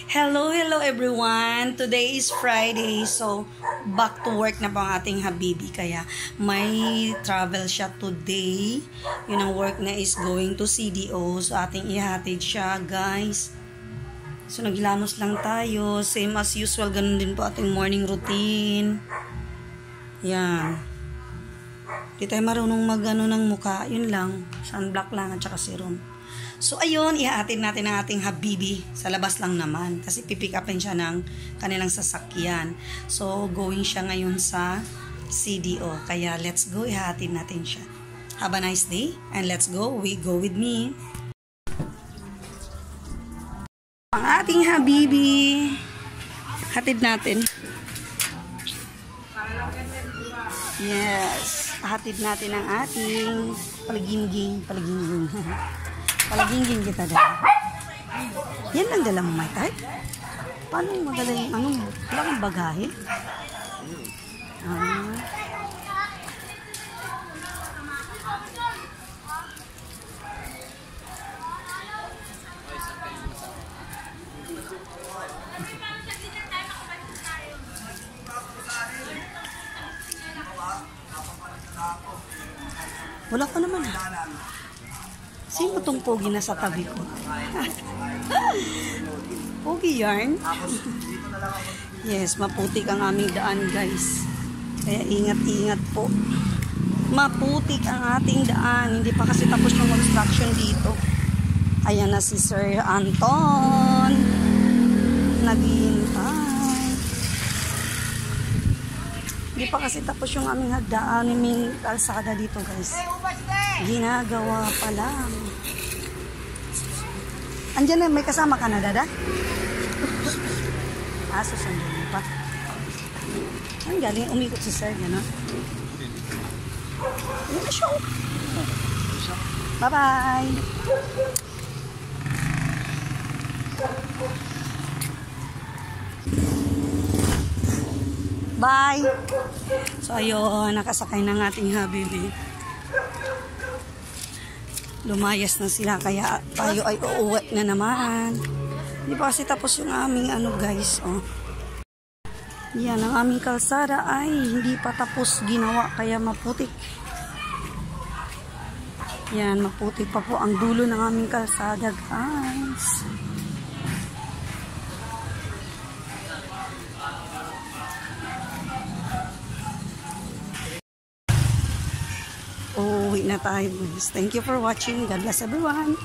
Hello everyone! Today is Friday, so back to work na po ang ating habibi. Kaya may travel siya today. Yun ang work na is going to CDO. So ating ihatid siya, guys. So naglanos lang tayo. Same as usual, ganun din po ating morning routine. Yan. Di tayo marunong mag-ano ng muka. Yun lang. Sunblock lang at saka serum. So, ayun, ihahatid natin ang ating habibi. Sa labas lang naman. Kasi pipick upin siya ng kanilang sasakyan. So, going siya ngayon sa CDO. Kaya, let's go. Ihahatid natin siya. Have a nice day. And let's go. We go with me. Ang ating habibi. Hatid natin. Yes. Hatid natin ang ating palagingging. Palagingging kita dala. Yan lang dala mo, my type. Paano madala yung ano? Wala kang bagahe? Wala pa naman ha. Sino tong pogi na sa tabi ko? Pogi yarn? Yes, maputik ang aming daan, guys. Kaya ingat-ingat po. Maputik ang ating daan. Hindi pa kasi tapos yung construction dito. Ayan na si Sir Anton. Naghihintay. Hindi pa kasi tapos yung aming daan. May kalsada dito, guys. Ginagawa pa lang. Andiyan na, may kasama ka na, Dada? Susundin pa. Ang galing, umikot si Sir, gano'n? Ayan na siya. Bye-bye! Bye! So, ayun, nakasakay ng ating habibi. Lumayas na sila, kaya tayo ay uuwi na naman. Hindi pa kasi tapos yung aming ano, guys, oh. Yan, ang aming kalsada ay hindi pa tapos ginawa, kaya maputik. Yan, maputik pa po ang dulo ng aming kalsada, guys. Uwi na tayo, guys. Thank you for watching. God bless everyone.